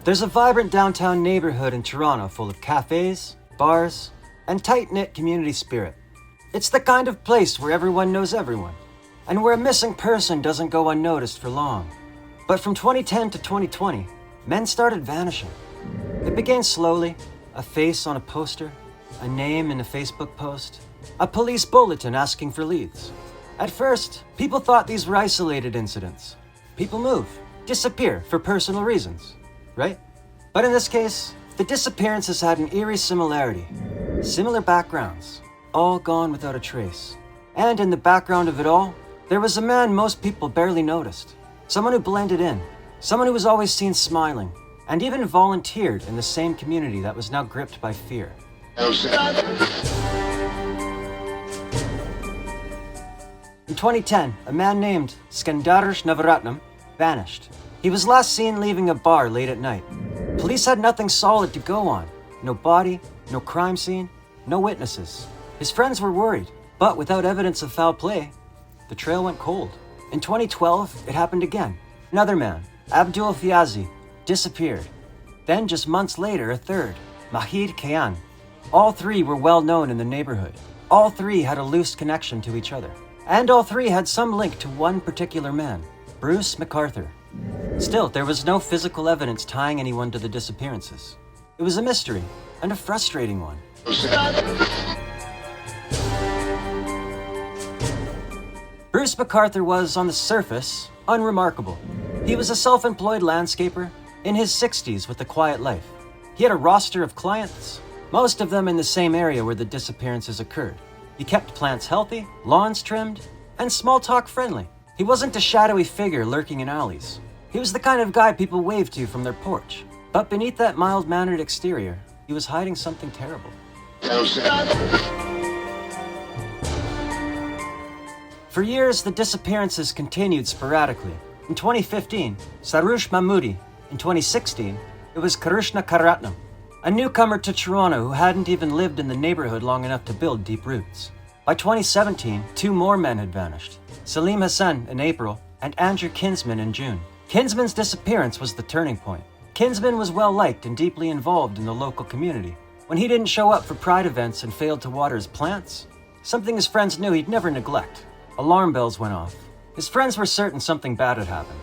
There's a vibrant downtown neighborhood in Toronto full of cafes, bars, and tight-knit community spirit. It's the kind of place where everyone knows everyone, and where a missing person doesn't go unnoticed for long. But from 2010 to 2020, men started vanishing. It began slowly, a face on a poster, a name in a Facebook post, a police bulletin asking for leads. At first, people thought these were isolated incidents. People move, disappear for personal reasons, right? But in this case, the disappearances had an eerie similarity. Similar backgrounds, all gone without a trace. And in the background of it all, there was a man most people barely noticed. Someone who blended in, someone who was always seen smiling, and even volunteered in the same community that was now gripped by fear. In 2010, a man named Skandarsh Navaratnam vanished. He was last seen leaving a bar late at night. Police had nothing solid to go on. No body, no crime scene, no witnesses. His friends were worried, but without evidence of foul play, the trail went cold. In 2012, it happened again. Another man, Abdul Fiazi, disappeared. Then just months later, a third, Mahid Kayan. All three were well known in the neighborhood. All three had a loose connection to each other. And all three had some link to one particular man, Bruce McArthur. Still, there was no physical evidence tying anyone to the disappearances. It was a mystery, and a frustrating one. Bruce McArthur was, on the surface, unremarkable. He was a self-employed landscaper, in his 60s with a quiet life. He had a roster of clients, most of them in the same area where the disappearances occurred. He kept plants healthy, lawns trimmed, and small talk friendly. He wasn't a shadowy figure lurking in alleys. He was the kind of guy people waved to from their porch. But beneath that mild-mannered exterior, he was hiding something terrible. For years, the disappearances continued sporadically. In 2015, Sarush Mahmoodi. In 2016, it was Karishna Karatnam, a newcomer to Toronto who hadn't even lived in the neighborhood long enough to build deep roots. By 2017, two more men had vanished, Salim Hassan in April and Andrew Kinsman in June. Kinsman's disappearance was the turning point. Kinsman was well-liked and deeply involved in the local community. When he didn't show up for Pride events and failed to water his plants, something his friends knew he'd never neglect. Alarm bells went off. His friends were certain something bad had happened.